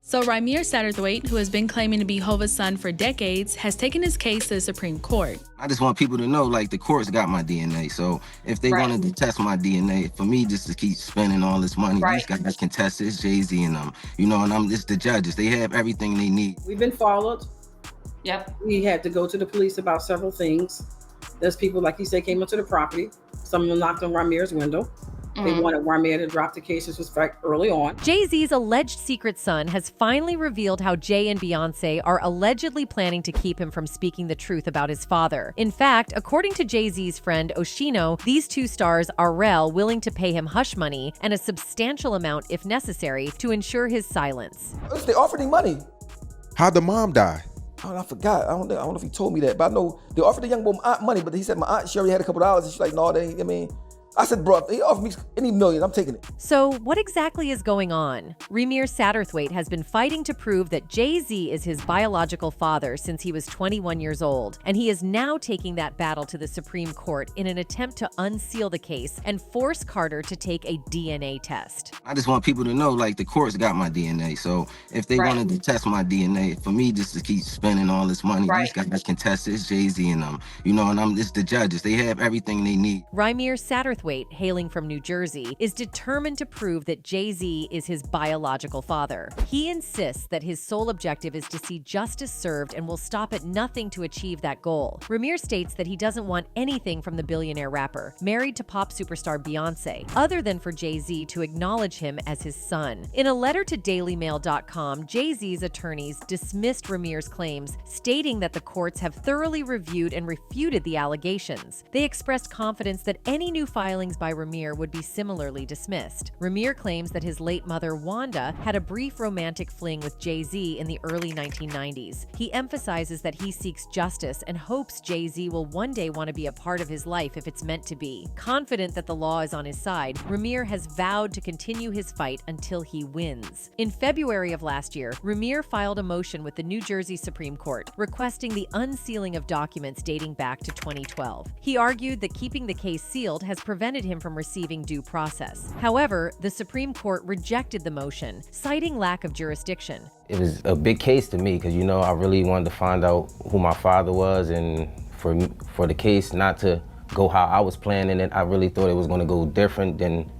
So Ramir Satterthwaite, who has been claiming to be Hova's son for decades, has taken his case to the Supreme Court. I just want people to know, like, the courts got my DNA. So if they wanted to test my DNA, for me just to keep spending all this money, these guys can test it. It's Jay Z and and it's the judges. They have everything they need. We've been followed. Yep. We had to go to the police about several things. There's people, like you said, came into the property. Some of them knocked on Ramir's window. They wanted Ramir to drop the case of respect early on. Jay Z's alleged secret son has finally revealed how Jay and Beyoncé are allegedly planning to keep him from speaking the truth about his father. In fact, according to Jay Z's friend Oshino, these two stars are willing to pay him hush money and a substantial amount, if necessary, to ensure his silence. They offered him money. How'd the mom die? Oh, I forgot. I don't know if he told me that, but I know they offered the young boy my aunt money, but he said my aunt, she already had a couple dollars, and she's like, no, they ain't, I said, bro, he offered me any million, I'm taking it. So what exactly is going on? Ramir Satterthwaite has been fighting to prove that Jay Z is his biological father since he was 21 years old, and he is now taking that battle to the Supreme Court in an attempt to unseal the case and force Carter to take a DNA test. I just want people to know, like, the courts got my DNA. So if they wanted to test my DNA, for me just to keep spending all this money, these guys can test it. It's Jay Z and it's the judges. They have everything they need. Ramir Satterthwaite, hailing from New Jersey, is determined to prove that Jay Z is his biological father. He insists that his sole objective is to see justice served and will stop at nothing to achieve that goal. Ramir states that he doesn't want anything from the billionaire rapper, married to pop superstar Beyoncé, other than for Jay Z to acknowledge him as his son. In a letter to DailyMail.com, Jay Z's attorneys dismissed Ramir's claims, stating that the courts have thoroughly reviewed and refuted the allegations. They expressed confidence that any new filings by Ramir would be similarly dismissed. Ramir claims that his late mother, Wanda, had a brief romantic fling with Jay Z in the early 1990s. He emphasizes that he seeks justice and hopes Jay Z will one day want to be a part of his life if it's meant to be. Confident that the law is on his side, Ramir has vowed to continue his fight until he wins. In February of last year, Ramir filed a motion with the New Jersey Supreme Court requesting the unsealing of documents dating back to 2012. He argued that keeping the case sealed has prevented him from receiving due process. However, the Supreme Court rejected the motion, citing lack of jurisdiction. It was a big case to me because, I really wanted to find out who my father was, and for the case not to go how I was planning it, I really thought it was going to go different than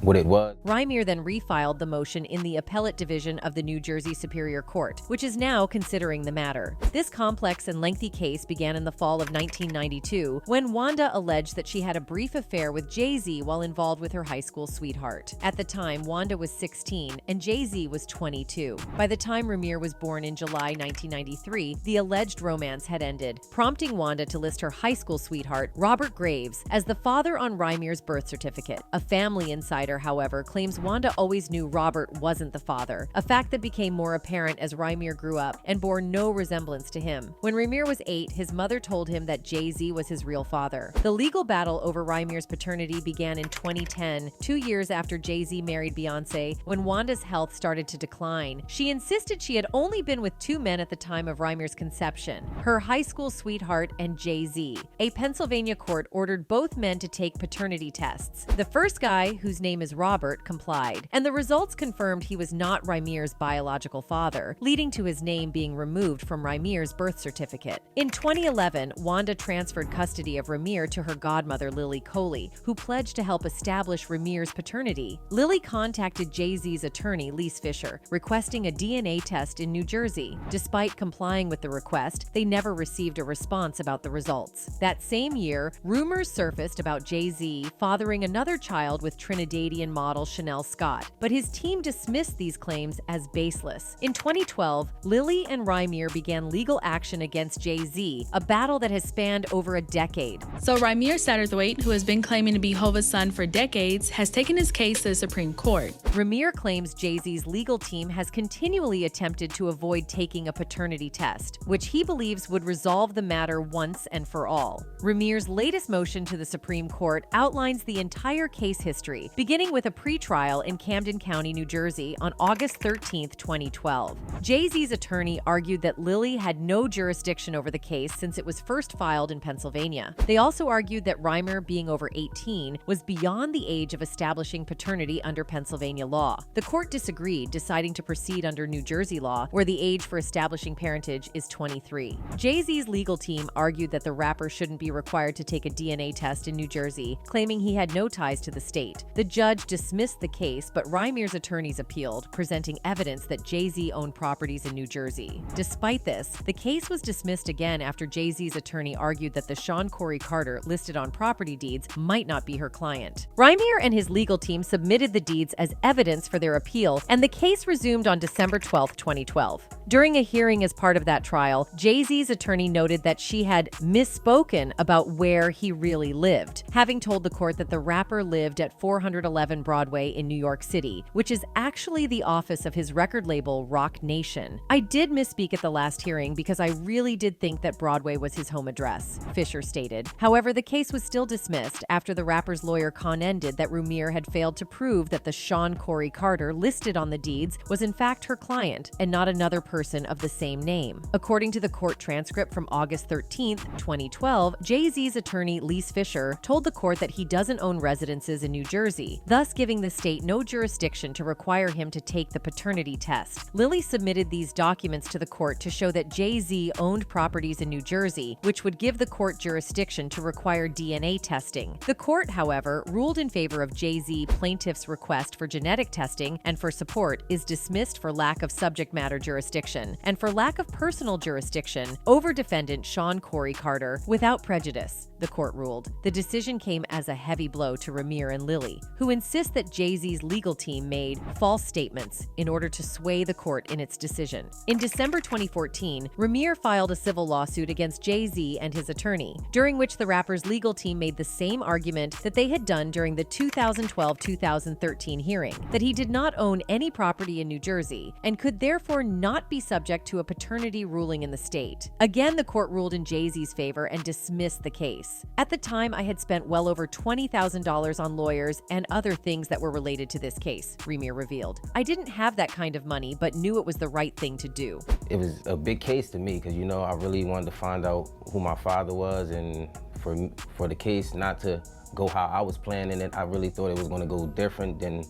what it was. Ramir then refiled the motion in the appellate division of the New Jersey Superior Court, which is now considering the matter. This complex and lengthy case began in the fall of 1992 when Wanda alleged that she had a brief affair with Jay Z while involved with her high school sweetheart. At the time, Wanda was 16 and Jay Z was 22. By the time Ramir was born in July 1993, the alleged romance had ended, prompting Wanda to list her high school sweetheart, Robert Graves, as the father on Ramir's birth certificate. A family insider, however, claims Wanda always knew Robert wasn't the father, a fact that became more apparent as Ramir grew up and bore no resemblance to him. When Ramir was 8, his mother told him that Jay Z was his real father. The legal battle over Ramir's paternity began in 2010, 2 years after Jay Z married Beyoncé, when Wanda's health started to decline. She insisted she had only been with 2 men at the time of Ramir's conception, her high school sweetheart and Jay Z. A Pennsylvania court ordered both men to take paternity tests. The first guy, whose name is Robert, complied, and the results confirmed he was not Ramir's biological father, leading to his name being removed from Ramir's birth certificate. In 2011, Wanda transferred custody of Ramir to her godmother, Lily Coley, who pledged to help establish Ramir's paternity. Lily contacted Jay Z's attorney, Lise Fisher, requesting a DNA test in New Jersey. Despite complying with the request, they never received a response about the results. That same year, rumors surfaced about Jay Z fathering another child with Trinidadian model Chanel Scott, but his team dismissed these claims as baseless. In 2012, Lily and Ramir began legal action against Jay Z, a battle that has spanned over a decade. So Ramir Satterthwaite, who has been claiming to be Hova's son for decades, has taken his case to the Supreme Court. Ramir claims Jay Z's legal team has continually attempted to avoid taking a paternity test, which he believes would resolve the matter once and for all. Ramir's latest motion to the Supreme Court outlines the entire case history, beginning beginning with a pretrial in Camden County, New Jersey on August 13, 2012. Jay Z's attorney argued that Lily had no jurisdiction over the case since it was first filed in Pennsylvania. They also argued that Reimer, being over 18, was beyond the age of establishing paternity under Pennsylvania law. The court disagreed, deciding to proceed under New Jersey law, where the age for establishing parentage is 23. Jay Z's legal team argued that the rapper shouldn't be required to take a DNA test in New Jersey, claiming he had no ties to the state. The judge dismissed the case, but Reimer's attorneys appealed, presenting evidence that Jay Z owned properties in New Jersey. Despite this, the case was dismissed again after Jay Z's attorney argued that the Sean Corey Carter listed on property deeds might not be her client. Reimer and his legal team submitted the deeds as evidence for their appeal, and the case resumed on December 12, 2012. During a hearing as part of that trial, Jay Z's attorney noted that she had misspoken about where he really lived, having told the court that the rapper lived at 411 Broadway in New York City, which is actually the office of his record label, Rock Nation. "I did misspeak at the last hearing because I really did think that Broadway was his home address," Fisher stated. However, the case was still dismissed after the rapper's lawyer contended that Reimer had failed to prove that the Sean Corey Carter listed on the deeds was in fact her client and not another person of the same name. According to the court transcript from August 13, 2012, Jay Z's attorney, Lise Fisher, told the court that he doesn't own residences in New Jersey, thus giving the state no jurisdiction to require him to take the paternity test. Lily submitted these documents to the court to show that Jay Z owned properties in New Jersey, which would give the court jurisdiction to require DNA testing. The court, however, ruled in favor of Jay Z. Plaintiff's request for genetic testing and for support is dismissed for lack of subject matter jurisdiction, and for lack of personal jurisdiction over defendant Sean Corey Carter without prejudice, the court ruled. The decision came as a heavy blow to Reimer and Lily, who insist that Jay Z's legal team made false statements in order to sway the court in its decision. In December 2014, Reimer filed a civil lawsuit against Jay Z and his attorney, during which the rapper's legal team made the same argument that they had done during the 2012-2013 hearing, that he did not own any property in New Jersey and could therefore not be subject to a paternity ruling in the state. Again, the court ruled in Jay Z's favor and dismissed the case. "At the time, I had spent well over $20,000 on lawyers and other things that were related to this case," Reimer revealed. "I didn't have that kind of money, but knew it was the right thing to do." It was a big case to me because, I really wanted to find out who my father was, and for the case not to go how I was planning it, I really thought it was going to go different than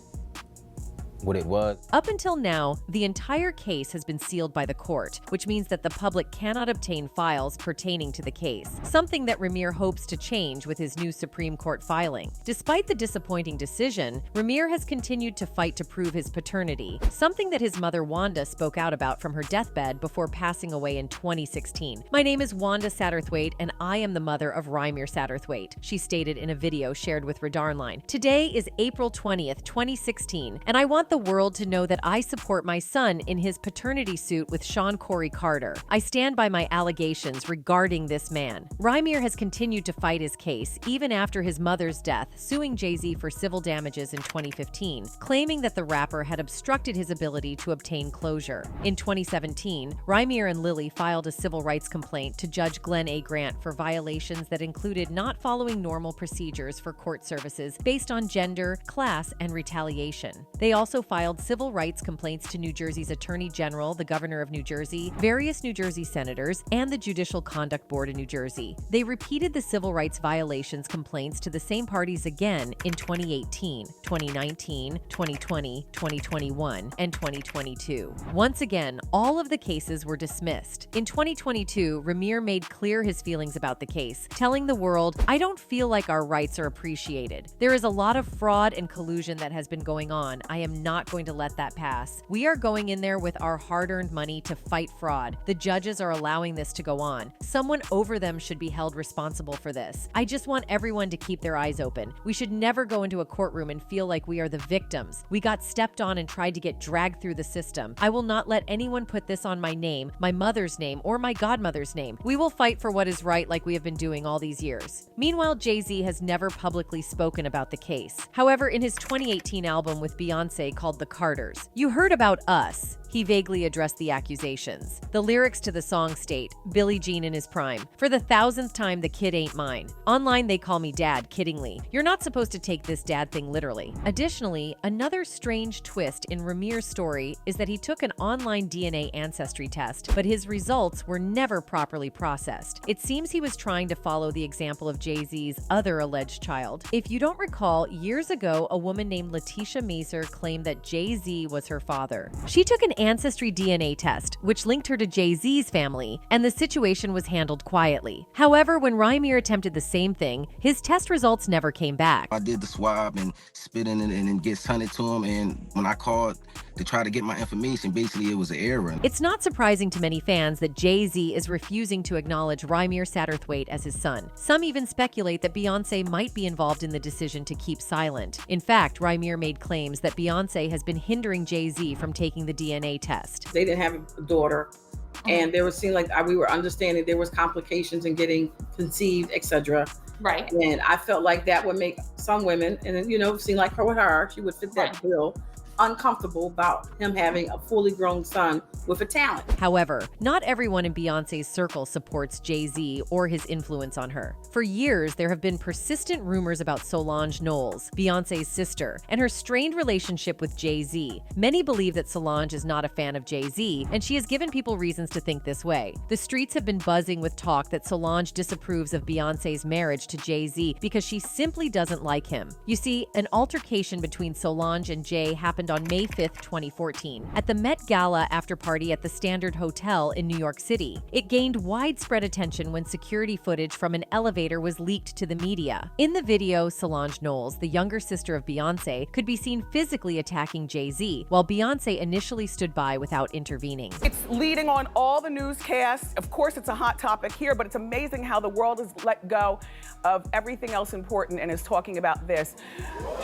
what it was. Up until now, the entire case has been sealed by the court, which means that the public cannot obtain files pertaining to the case, something that Reimer hopes to change with his new Supreme Court filing. Despite the disappointing decision, Reimer has continued to fight to prove his paternity, something that his mother Wanda spoke out about from her deathbed before passing away in 2016. "My name is Wanda Satterthwaite, and I am the mother of Reimer Satterthwaite," she stated in a video shared with Radarnline. "Today is April 20th, 2016, and I want the world to know that I support my son in his paternity suit with Sean Corey Carter. I stand by my allegations regarding this man." Reimer has continued to fight his case even after his mother's death, suing Jay Z for civil damages in 2015, claiming that the rapper had obstructed his ability to obtain closure. In 2017, Reimer and Lily filed a civil rights complaint to Judge Glenn A. Grant for violations that included not following normal procedures for court services based on gender, class, and retaliation. They also filed civil rights complaints to New Jersey's Attorney General, the Governor of New Jersey, various New Jersey senators, and the Judicial Conduct Board of New Jersey. They repeated the civil rights violations complaints to the same parties again in 2018, 2019, 2020, 2021, and 2022. Once again, all of the cases were dismissed. In 2022, Reimer made clear his feelings about the case, telling the world, "I don't feel like our rights are appreciated. There is a lot of fraud and collusion that has been going on. I am not going to let that pass. We are going in there with our hard-earned money to fight fraud. The judges are allowing this to go on. Someone over them should be held responsible for this. I just want everyone to keep their eyes open. We should never go into a courtroom and feel like we are the victims. We got stepped on and tried to get dragged through the system. I will not let anyone put this on my name, my mother's name, or my godmother's name. We will fight for what is right like we have been doing all these years." Meanwhile, Jay Z has never publicly spoken about the case. However, in his 2018 album with Beyonce called The Carters, "You heard about us. He vaguely addressed the accusations. The lyrics to the song state, Billie Jean in his prime. For the 1000th time, the kid ain't mine. Online, they call me dad, kiddingly. You're not supposed to take this dad thing literally. Additionally, another strange twist in Ramir's story is that he took an online DNA ancestry test, but his results were never properly processed. It seems he was trying to follow the example of Jay Z's other alleged child. If you don't recall, years ago, a woman named Letitia Mazer claimed that Jay Z was her father. She took an ancestry DNA test, which linked her to Jay Z's family, and the situation was handled quietly. However, when Rymir attempted the same thing, his test results never came back. I did the swab and spit in it and then get sent it to him, and when I called to try to get my information, basically it was an error. It's not surprising to many fans that Jay Z is refusing to acknowledge Rymir Satterthwaite as his son. Some even speculate that Beyoncé might be involved in the decision to keep silent. In fact, Rymir made claims that Beyoncé has been hindering Jay Z from taking the DNA test. They didn't have a daughter, and there was seemed like we were understanding there was complications in getting conceived, etc. Right. And I felt like that would make some women, and seem like her with her, she would fit that bill, uncomfortable about him having a fully grown son with a talent. However, not everyone in Beyoncé's circle supports Jay-Z or his influence on her. For years, there have been persistent rumors about Solange Knowles, Beyoncé's sister, and her strained relationship with Jay-Z. Many believe that Solange is not a fan of Jay-Z, and she has given people reasons to think this way. The streets have been buzzing with talk that Solange disapproves of Beyoncé's marriage to Jay-Z because she simply doesn't like him. You see, an altercation between Solange and Jay happened on May 5th, 2014, at the Met Gala after party at the Standard Hotel in New York City. It gained widespread attention when security footage from an elevator was leaked to the media. In the video, Solange Knowles, the younger sister of Beyoncé, could be seen physically attacking Jay-Z, while Beyoncé initially stood by without intervening. It's leading on all the newscasts. Of course, it's a hot topic here, but it's amazing how the world has let go of everything else important and is talking about this.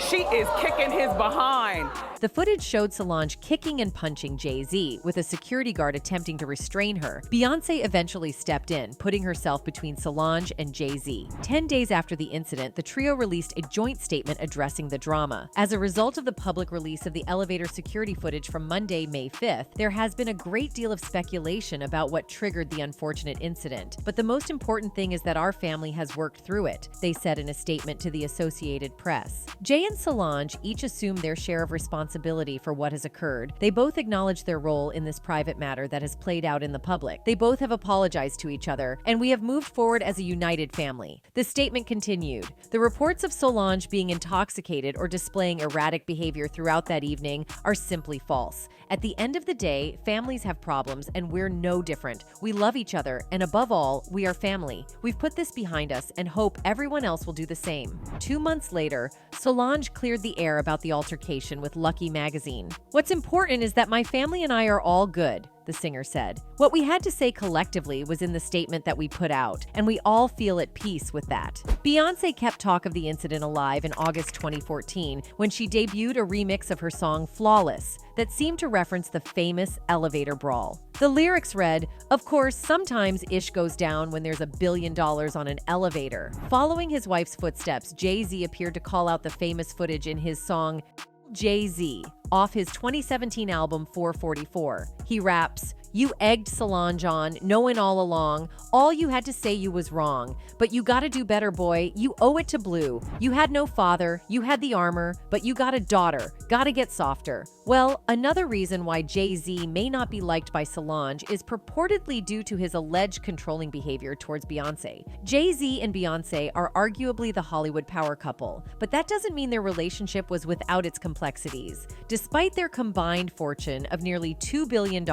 She is kicking his behind. The footage showed Solange kicking and punching Jay-Z, with a security guard attempting to restrain her. Beyoncé eventually stepped in, putting herself between Solange and Jay-Z. 10 days after the incident, the trio released a joint statement addressing the drama. As a result of the public release of the elevator security footage from Monday, May 5th, there has been a great deal of speculation about what triggered the unfortunate incident. But the most important thing is that our family has worked through it, they said in a statement to the Associated Press. Jay and Solange each assumed their share of responsibility for what has occurred. They both acknowledge their role in this private matter that has played out in the public. They both have apologized to each other, and we have moved forward as a united family. The statement continued. The reports of Solange being intoxicated or displaying erratic behavior throughout that evening are simply false. At the end of the day, families have problems, and we're no different. We love each other, and above all, we are family. We've put this behind us and hope everyone else will do the same. 2 months later, Solange cleared the air about the altercation with Lucky magazine. What's important is that my family and I are all good, the singer said. What we had to say collectively was in the statement that we put out, and we all feel at peace with that. Beyoncé kept talk of the incident alive in August 2014 when she debuted a remix of her song Flawless that seemed to reference the famous elevator brawl. The lyrics read, "Of course, sometimes ish goes down when there's $1 billion on an elevator." Following his wife's footsteps, Jay-Z appeared to call out the famous footage in his song Jay Z off his 2017 album 444. He raps, "You egged Solange on, knowing all along. All you had to say you was wrong. But you gotta do better, boy. You owe it to Blue. You had no father, you had the armor, but you got a daughter. Gotta get softer." Well, another reason why Jay-Z may not be liked by Solange is purportedly due to his alleged controlling behavior towards Beyoncé. Jay-Z and Beyoncé are arguably the Hollywood power couple, but that doesn't mean their relationship was without its complexities. Despite their combined fortune of nearly $2 billion,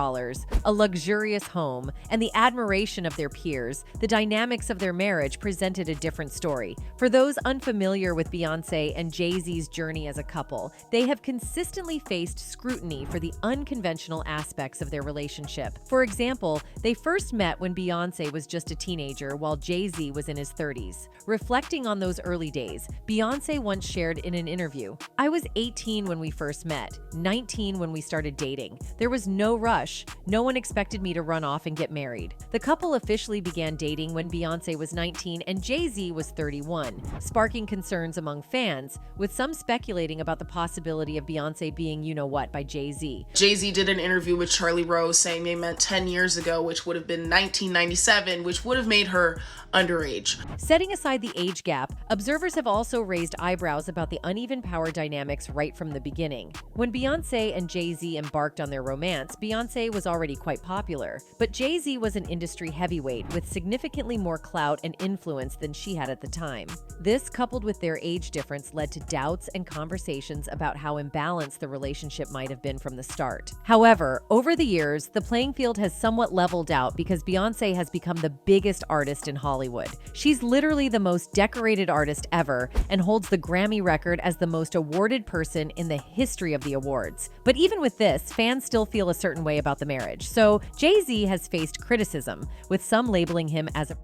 a luxurious home, and the admiration of their peers, the dynamics of their marriage presented a different story. For those unfamiliar with Beyoncé and Jay-Z's journey as a couple, they have consistently faced scrutiny for the unconventional aspects of their relationship. For example, they first met when Beyoncé was just a teenager while Jay-Z was in his 30s. Reflecting on those early days, Beyoncé once shared in an interview, "I was 18 when we first met. 19 when we started dating. There was no rush. No one expected me to run off and get married. The couple officially began dating when Beyoncé was 19 and Jay Z was 31, sparking concerns among fans, with some speculating about the possibility of Beyoncé being you-know-what by Jay Z. Jay Z did an interview with Charlie Rose saying they met 10 years ago, which would have been 1997, which would have made her underage. Setting aside the age gap, observers have also raised eyebrows about the uneven power dynamics right from the beginning. When Beyoncé and Jay Z embarked on their romance, Beyoncé was already quite popular, but Jay Z was an industry heavyweight with significantly more clout and influence than she had at the time. This, coupled with their age difference, led to doubts and conversations about how imbalanced the relationship might have been from the start. However, over the years, the playing field has somewhat leveled out because Beyoncé has become the biggest artist in Hollywood. She's literally the most decorated artist ever and holds the Grammy record as the most awarded person in the history of the awards. But even with this, fans still feel a certain way about the marriage. So Jay Z has faced criticism, with some labeling him as a...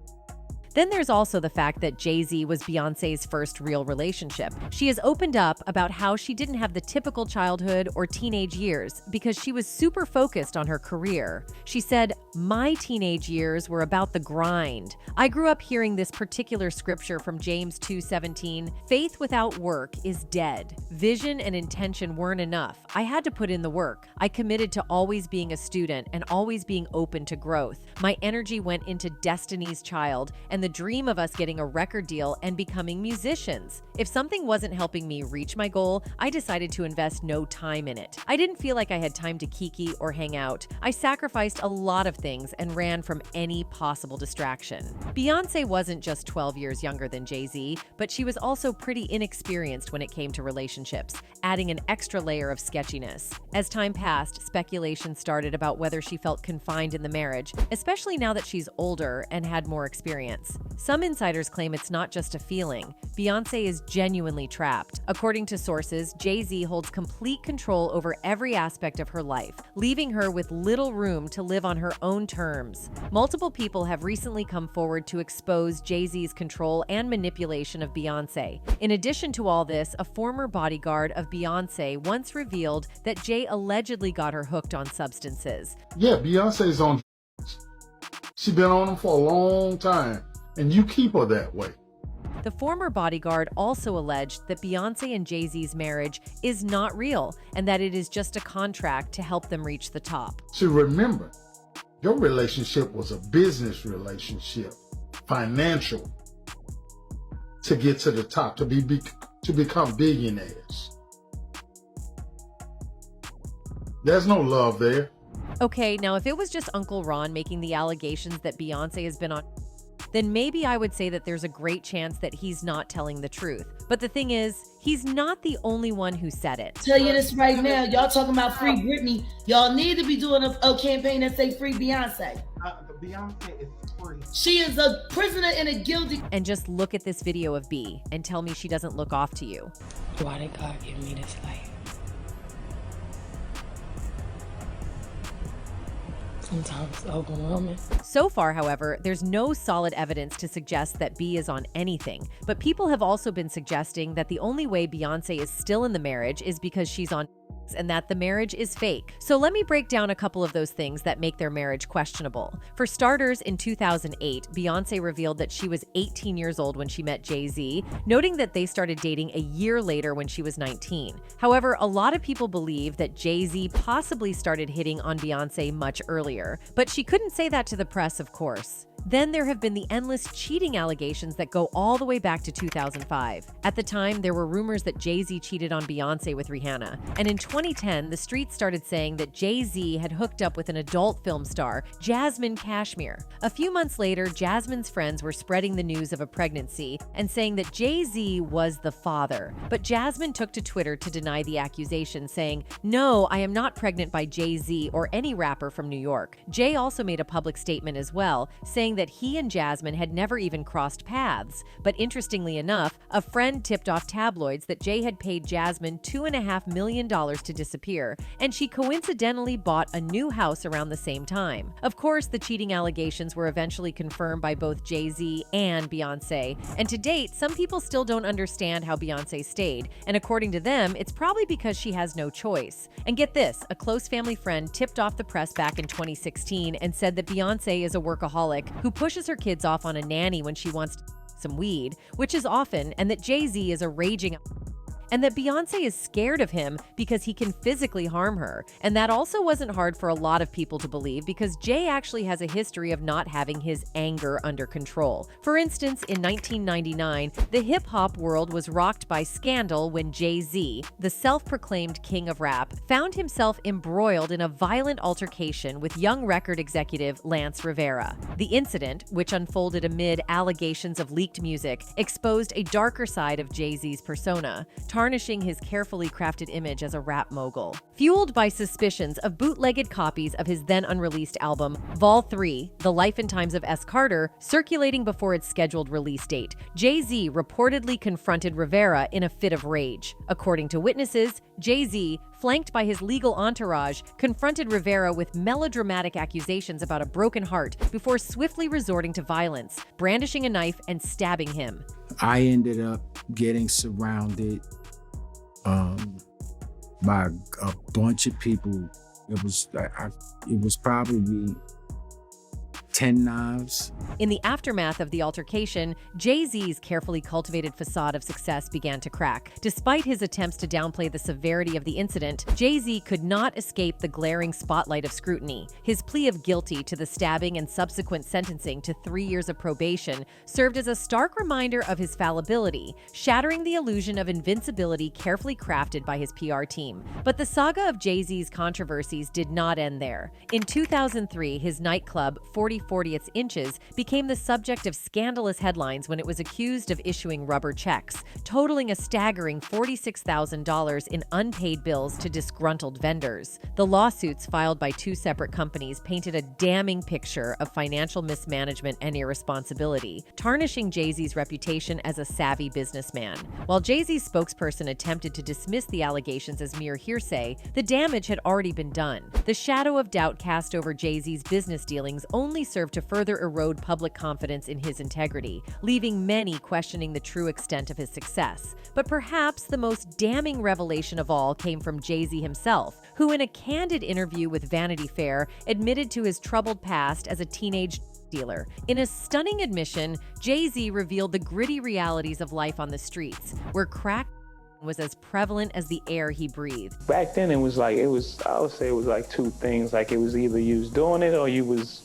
Then there's also the fact that Jay Z was Beyoncé's first real relationship. She has opened up about how she didn't have the typical childhood or teenage years because she was super focused on her career. She said, "My teenage years were about the grind. I grew up hearing this particular scripture from James 2:17, faith without work is dead. Vision and intention weren't enough. I had to put in the work. I committed to always being a student and always being open to growth. My energy went into Destiny's Child and the dream of us getting a record deal and becoming musicians. If something wasn't helping me reach my goal, I decided to invest no time in it. I didn't feel like I had time to kiki or hang out. I sacrificed a lot of things and ran from any possible distraction." Beyoncé wasn't just 12 years younger than Jay Z, but she was also pretty inexperienced when it came to relationships, adding an extra layer of sketchiness. As time passed, speculation started about whether she felt confined in the marriage, especially now that she's older and had more experience. Some insiders claim it's not just a feeling. Beyoncé is genuinely trapped. According to sources, Jay Z holds complete control over every aspect of her life, leaving her with little room to live on her own terms. Multiple people have recently come forward to expose Jay Z's control and manipulation of Beyoncé. In addition to all this, a former bodyguard of Beyoncé once revealed that Jay allegedly got her hooked on substances. Yeah, Beyonce's on. She's been on them for a long time. And you keep her that way. The former bodyguard also alleged that Beyoncé and Jay Z's marriage is not real and that it is just a contract to help them reach the top. So remember, your relationship was a business relationship, financial, to get to the top, to become billionaires. There's no love there. Okay, now if it was just Uncle Ron making the allegations that Beyoncé has been on, then maybe I would say that there's a great chance that he's not telling the truth. But the thing is, he's not the only one who said it. Tell you this right now, y'all talking about free Britney. Y'all need to be doing a campaign that say free Beyonce. Beyonce is free. She is a prisoner in a guilty... And just look at this video of B and tell me she doesn't look off to you. Why did God give me this life? Sometimes overwhelming. So far, however, there's no solid evidence to suggest that B is on anything, but people have also been suggesting that the only way Beyoncé is still in the marriage is because she's on and that the marriage is fake. So let me break down a couple of those things that make their marriage questionable. For starters, in 2008, Beyoncé revealed that she was 18 years old when she met Jay Z, noting that they started dating a year later when she was 19. However, a lot of people believe that Jay Z possibly started hitting on Beyoncé much earlier, but she couldn't say that to the press, of course. Then there have been the endless cheating allegations that go all the way back to 2005. At the time, there were rumors that Jay Z cheated on Beyoncé with Rihanna. And in 2010, the streets started saying that Jay Z had hooked up with an adult film star, Jasmine Cashmere. A few months later, Jasmine's friends were spreading the news of a pregnancy and saying that Jay Z was the father. But Jasmine took to Twitter to deny the accusation, saying, "No, I am not pregnant by Jay Z or any rapper from New York." Jay also made a public statement as well, saying that he and Jasmine had never even crossed paths. But interestingly enough, a friend tipped off tabloids that Jay had paid Jasmine $2.5 million to disappear, and she coincidentally bought a new house around the same time. Of course, the cheating allegations were eventually confirmed by both Jay Z and Beyoncé, and to date, some people still don't understand how Beyoncé stayed, and according to them, it's probably because she has no choice. And get this, a close family friend tipped off the press back in 2016 and said that Beyoncé is a workaholic who pushes her kids off on a nanny when she wants some weed, which is often, and that Jay Z is a raging and that Beyoncé is scared of him because he can physically harm her. And that also wasn't hard for a lot of people to believe because Jay actually has a history of not having his anger under control. For instance, in 1999, the hip-hop world was rocked by scandal when Jay Z, the self-proclaimed king of rap, found himself embroiled in a violent altercation with young record executive Lance Rivera. The incident, which unfolded amid allegations of leaked music, exposed a darker side of Jay Z's persona, tarnishing his carefully crafted image as a rap mogul. Fueled by suspicions of bootlegged copies of his then unreleased album, Vol. 3, The Life and Times of S. Carter, circulating before its scheduled release date, Jay Z reportedly confronted Rivera in a fit of rage. According to witnesses, Jay Z, flanked by his legal entourage, confronted Rivera with melodramatic accusations about a broken heart before swiftly resorting to violence, brandishing a knife and stabbing him. I ended up getting surrounded by a bunch of people. It was probably 10 knives. In the aftermath of the altercation, Jay Z's carefully cultivated facade of success began to crack. Despite his attempts to downplay the severity of the incident, Jay Z could not escape the glaring spotlight of scrutiny. His plea of guilty to the stabbing and subsequent sentencing to 3 years of probation served as a stark reminder of his fallibility, shattering the illusion of invincibility carefully crafted by his PR team. But the saga of Jay Z's controversies did not end there. In 2003, his nightclub, 40/40 Inches, became the subject of scandalous headlines when it was accused of issuing rubber checks, totaling a staggering $46,000 in unpaid bills to disgruntled vendors. The lawsuits filed by two separate companies painted a damning picture of financial mismanagement and irresponsibility, tarnishing Jay Z's reputation as a savvy businessman. While Jay Z's spokesperson attempted to dismiss the allegations as mere hearsay, the damage had already been done. The shadow of doubt cast over Jay Z's business dealings only served to further erode public confidence in his integrity, leaving many questioning the true extent of his success. But perhaps the most damning revelation of all came from Jay Z himself, who in a candid interview with Vanity Fair admitted to his troubled past as a teenage dealer. In a stunning admission, Jay Z revealed the gritty realities of life on the streets, where crack was as prevalent as the air he breathed. Back then I would say it was like two things. Like it was either you was doing it or you was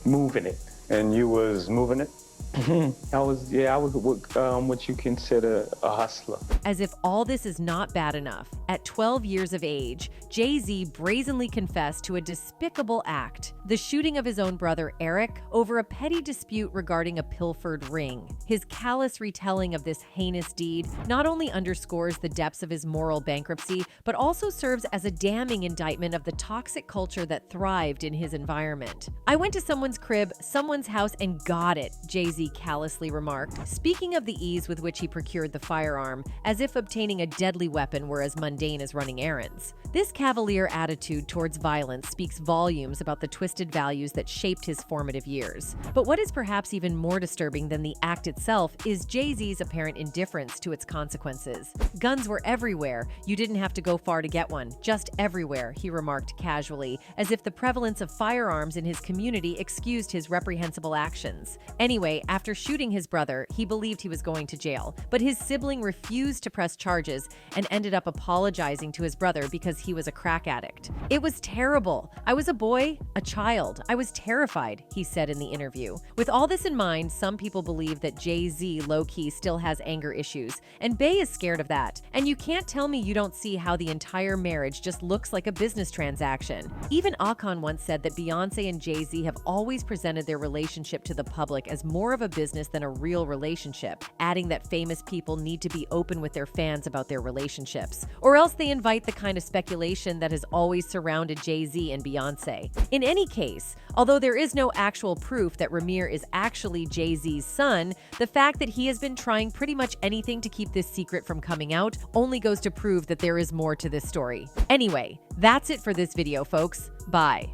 moving it. And you was moving it? I was what you consider a hustler. As if all this is not bad enough, at 12 years of age, Jay Z brazenly confessed to a despicable act, the shooting of his own brother Eric over a petty dispute regarding a pilfered ring. His callous retelling of this heinous deed not only underscores the depths of his moral bankruptcy, but also serves as a damning indictment of the toxic culture that thrived in his environment. "I went to someone's crib, someone's house, and got it," Jay Z callously remarked, speaking of the ease with which he procured the firearm, as if obtaining a deadly weapon were as mundane as running errands. This cavalier attitude towards violence speaks volumes about the twisted values that shaped his formative years. But what is perhaps even more disturbing than the act itself is Jay Z's apparent indifference to its consequences. "Guns were everywhere. You didn't have to go far to get one. Just everywhere," he remarked casually, as if the prevalence of firearms in his community excused his reprehensible actions. Anyway, after shooting his brother, he believed he was going to jail, but his sibling refused to press charges and ended up apologizing to his brother because he was a crack addict. "It was terrible. I was a boy, a child. I was terrified," he said in the interview. With all this in mind, some people believe that Jay Z low-key still has anger issues, and Bey is scared of that. And you can't tell me you don't see how the entire marriage just looks like a business transaction. Even Akon once said that Beyoncé and Jay Z have always presented their relationship to the public as more of of a business than a real relationship, adding that famous people need to be open with their fans about their relationships, or else they invite the kind of speculation that has always surrounded Jay Z and Beyoncé. In any case, although there is no actual proof that Ramir is actually Jay Z's son, the fact that he has been trying pretty much anything to keep this secret from coming out only goes to prove that there is more to this story. Anyway, that's it for this video, folks. Bye.